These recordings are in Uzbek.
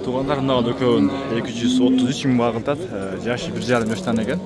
Туғандар мынау екеуін 233 мың бағынтат, жашы 1,5 жаштан екен.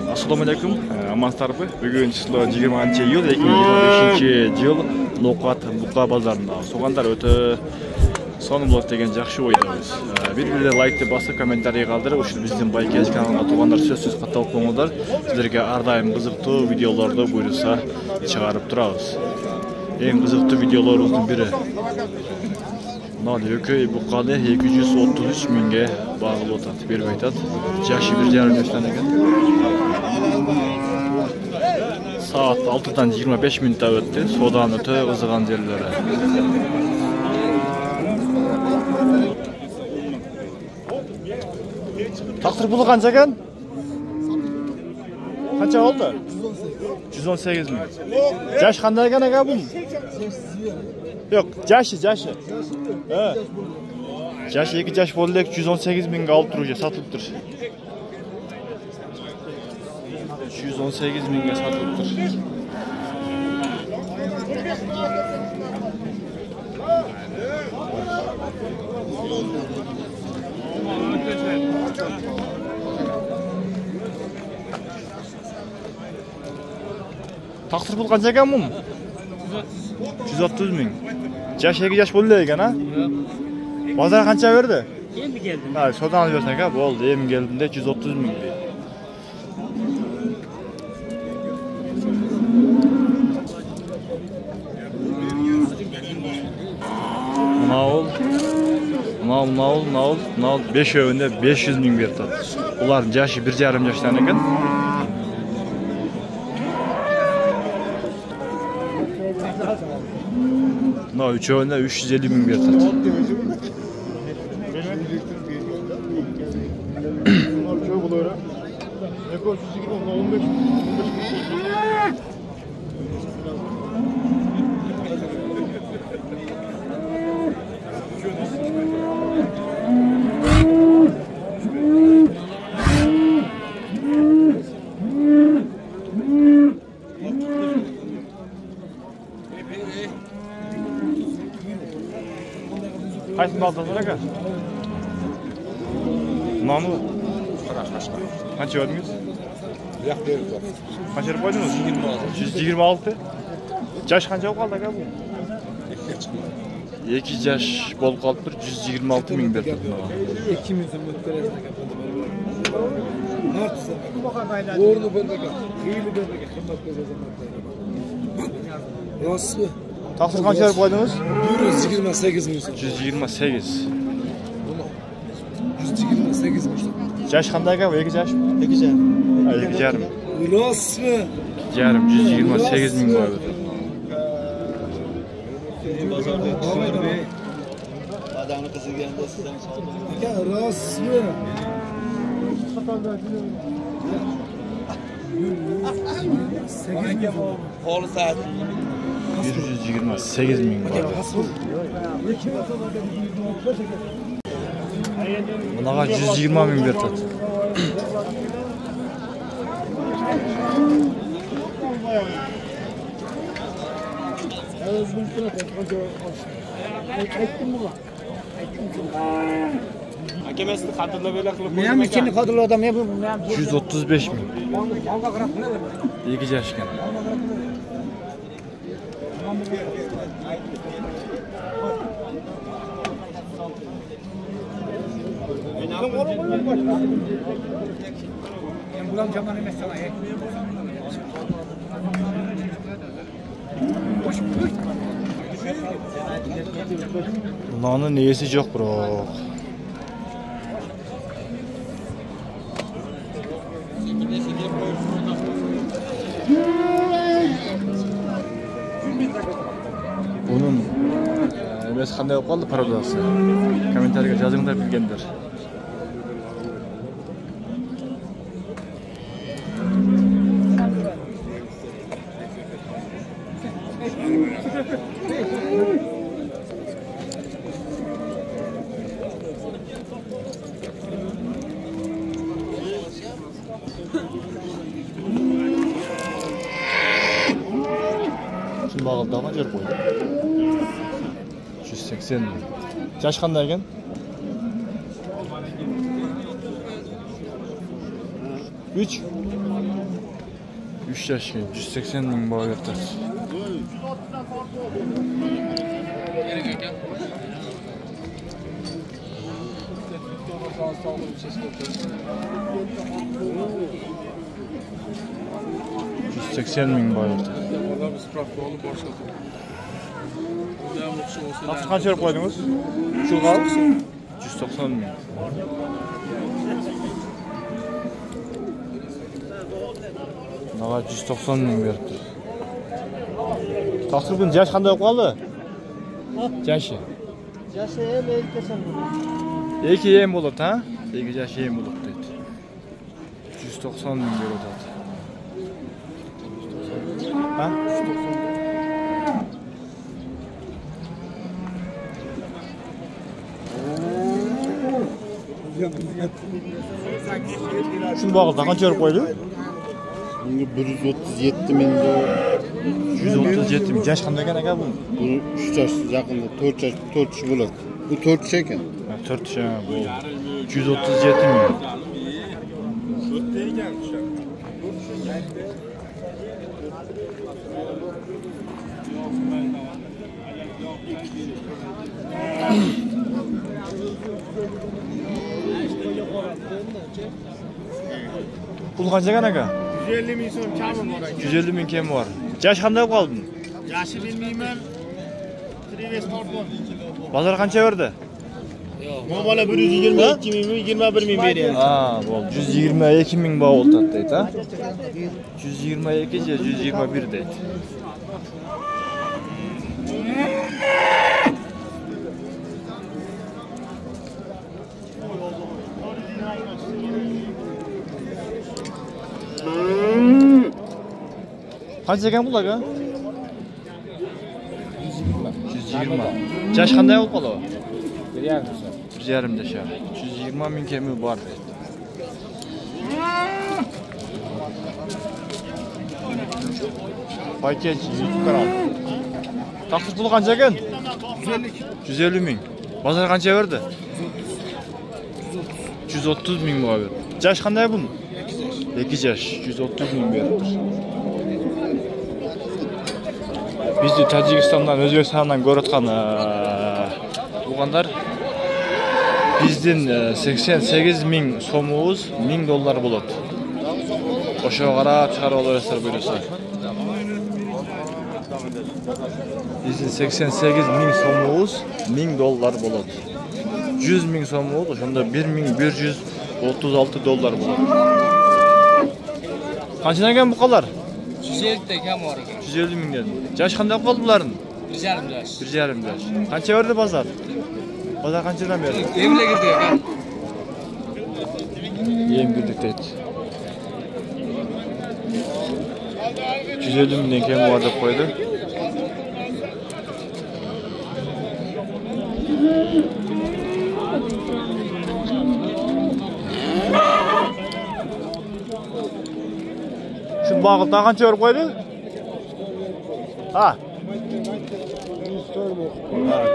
Ассалаумалейкум, амансыздарбы? Бүгін число 20 июль 2025 жыл Ноқат Бұқа базарында. Соғандар өте соны болады деген жақсы ойдамыз. Bir лайкты басып, комментарий қалдырып, үшін біздің Байкез каналына туғандар сөзсіз қаттау қоңылдар. Сіздерге ардайым қызықты видеоларды бұйырса шығарып тұрамыз. Ең қызықты видеоларымыздың бірі. Екеуі бұқаны 233 мыңға бағылы отады, беріп айтады. Жашы 1,5 жаштан екен. Saat 6'dan 25 минутта өтті, содан өте қызыған жерлері. Taqsir puli qancha ekan? Qancha oldi? 118 ming. Jash qanday ekan aka bu? Yo'q, jashi. Ha. Jashi 2 jash bo'ldi, 118 mingga olib turibdi, sotib tur. 118 mingga sotib tur. Taqsir pul qancha ekan bu? 130 ming. Jash 2 jash bo'ldi ekan, ha? Bozor qancha berdi? Endi keldim. Ha, sodan olib bersan aka, bo'ldi. Endi keldimda 130 ming deydi. Nol 5 öğünde 500 ming berdi. Ular jaşı 1,5 yaştan ekan. No 3 öğünde 350 ming berdi. Kaysını aldın aka? Nanu? Kaç verdiniz? Kaç yer koydunuz? 126. Jaş kança kaldı aka bu? 2 jaş bol kaldı, 126 ming berdi. 2 ming so'm beradi aka. Narsa. O'rni berdi. Hiyli berdi, qimmat berdi. Rostmi? Taqsir qancha berib qo'ydingiz? 128 ming so'm. 128. 128 ming so'm. Jaş qanday aka? 2 jaş? 2 jaş. 2 yarım. Rostmi? 2 yarım 128 ming qo'ydi. Adamni qizigganda sizdan aka, rostmi? Qo'li saat 128 ming qo'ydi. Bunaqa 120 ming berdi. Hakemesi kadrla böyle kılıp Men ham ikini qadrladim, men bu 135 ming. 2 yaşken. bulam jaman emas sana. Bunların neyesi yok bro. Bunun emas qanday bo'lib qoldi parodasi? Kommentariyga yozinglar bilganlar. Şunu bağlı daha mı 180 mi? Yaş qanday ekan? 3 yaşga 180 ming baho berdi. $180.000 baho berdi. Hafta qancha berib qo'ydingiz? Shu qal? 190.000. Nava 190.000 beribdi. Taqdir buni yash qanday bo'lib qoldi? Yashi. Yaşı hem elkesen bunu. Eki yem bo'ladi, ha? Eki yashi yem bo'ladi deydi. 190.000 beradi. Ha? 190. Şunu bağlı, kaç yer koydu? 137 ming. 137 ming. Yaş qanday ekan aka bu? Bu 3 yosh yaqinda 4 yosh bo'ladi. Bu 4 yosh ekan. 4 yosh bu. 137 ming. Pul qancha ekan aka? 150 ming so'm kami bor aka. 150 ming kemi bor. Yash qanday qoldi? Yashi bilmayman. Trives tortmon. Bozor qancha berdi? Bu bola 122 ming, 21 ming beryapti. Ha, bo'ldi. 122 ming baho oldi deydi, ha? 122 ya 121 deydi. Qancha ekan bu aka? 120. Yash qanday bo'lib qoladi? 1,5 yaşar. 120 ming kemi bor deydi. Paket YouTube kanal. Taqdir puli qancha ekan? 150 ming. Bozor qancha berdi? 130 ming baho berdi. Yash qanday buni? 2 yash, 130 ming berdi. Bizni Tojikistondan, O'zbekistondan ko'rayotgan o'g'anlar bizden 88 ming so'mimiz $1000 bo'ladi. O'sha qarab chiqarib olasizlar buyursa. Bizden 88 ming so'mimiz $1000 bo'ladi. 100 ming so'mimiz o'shanda $1136 bo'ladi. Qanchadan ekan bu qolar? 150 de kam var ekan. 150 mingdan. Yash qanday qoldi bularning? 1,5 yaş. 1,5 yash. Qancha berdi bozor? Bozor qanchadan berdi? Emle girdi ekan. Yem girdik deydi. 150 mingdan kemi bor deb qo'ydi. Şu bağıldan qancha berib qo'ydi? Ha.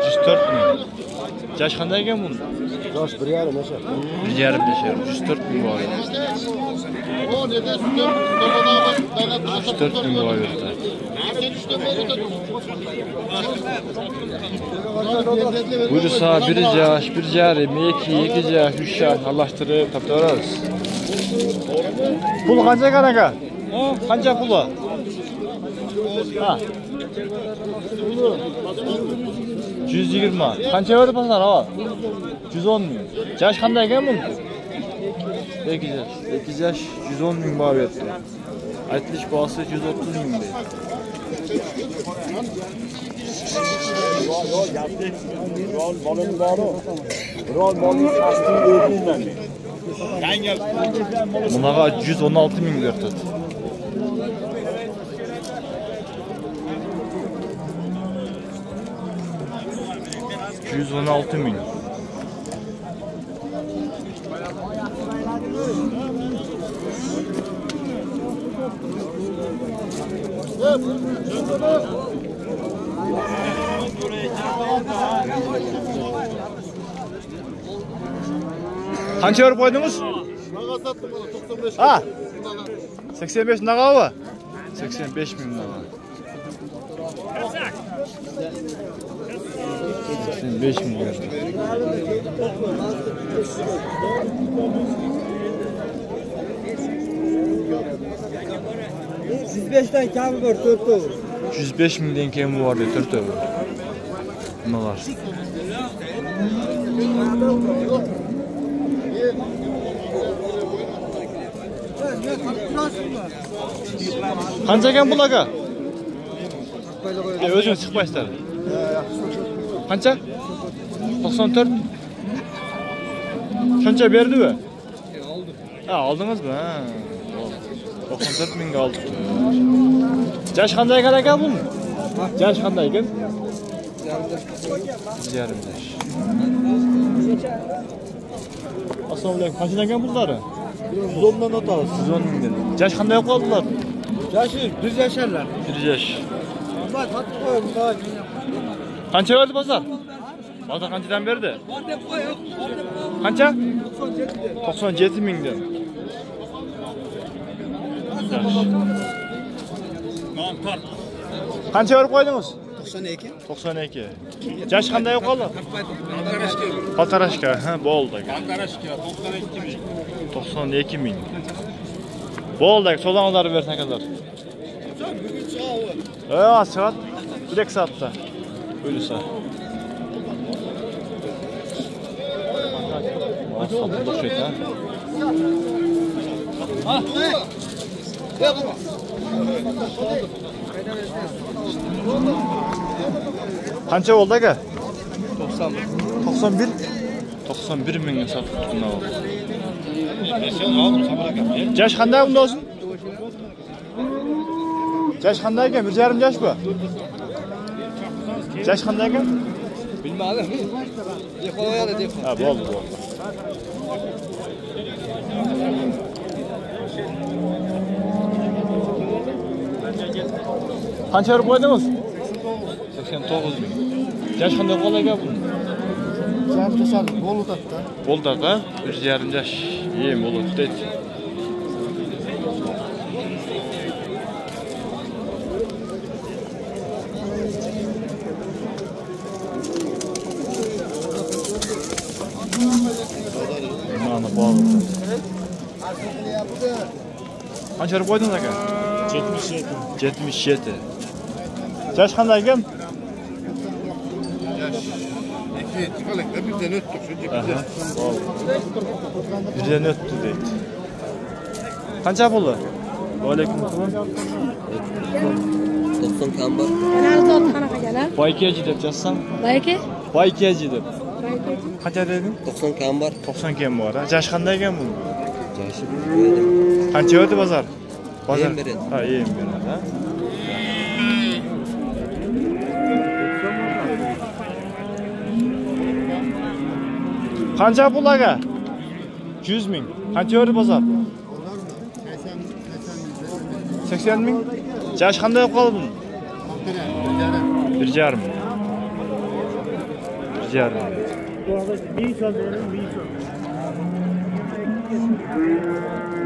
104 ming. Yash qanday ekan buni? Yosh 1,5 yaşar. 1,5 yaşar. 104 ming bor. 104 ming bor berdi. Buyursa 1 yaş, 1,5, 2 yaş, 3 yaş alıştırıp tapıyoruz. Pul qancha ekan aka? Qancha puli? Ha. 120. Qancha berdi pasar ha? 110 ming. Yash qanday ekan bu? 2 yaş. 2 yaş 110 ming baho berdi. Aytilish bahosi 130 ming deydi. Bunaqa 116 ming berdi. 116 ming. Qancha berib qo'ydingiz? Ha? 85 nağabı? 85 bin nağa. 85 bin verdi. 105'ten kâmı var 4 olur. 105 mingden kemi var diye 4 öbür. Bunalar. Qancha ekan pul aka? O'zing chiqmaysizlar. Qancha? 94. Shuncha berdi-mi? Oldu. Ha, oldingizmi? Ha. 94 mingga oldik. Yash qanday ekan aka bu? Yash qanday ekan? Yarım yaş. Assalomu alaykum. Qanchadan ekan pullari? 110'dan otağız. 110 mingdan. Yash qanday qoldilar? Yaşı düz yaşarlar. 1 yash. Bak tatlı koyalım daha. Qancha berdi bozor? Bozor qanchadan berdi? Qancha? 97 mingdan. Qancha berib qo'ydingiz? 92. 92. Yash qanday qoldi? Poltarashka, ha, bo'ldi aka. 92 ming. Bo'ldi aka, so'zlarni bersin akalar. Chiqadi. 1-2 soatda. O'lsa. Aslında şey ha. Qancha bo'ldi aka? 91. 91. 91 mingga sotib buni oldi. Yash qanday bunda o'zin? Yash qanday ekan? 1,5 yash bu. Yash qanday ekan? Bilmadim. Depoya da depo. Ha, bo'ldi. Qancha berib qo'ydingiz? 89 ming. Yash qanday qoldi aka bu? Çarpışar bol uzattı. Bo'ldi aka, 1,5 yash. Yem bo'ldi deydi. Mana bağlı. Qancha berib qo'ydingiz aka? 77. 77. Yash qanday ekan? Birden öttük şu Aha, bo'ldi. Birden o'tdi deydi. Qancha puli? Va alaykum assalom. 90 kam bor. Kanal zot qanaqa gala? Baykeji deb yozsam? Bayki? Baykeji deb. Qancha deding? 90 kam bor. 90 kem bor. Yash qanday ekan bu? Yashi berdim. Qancha o'tdi bozor? Yem beradi. Ha, yem beradi, ha. Qancha pul aka? 100 ming. Qancha o'tdi bozor? 80 ming. Yash qanday qoldi bu? 1,5. 1,5.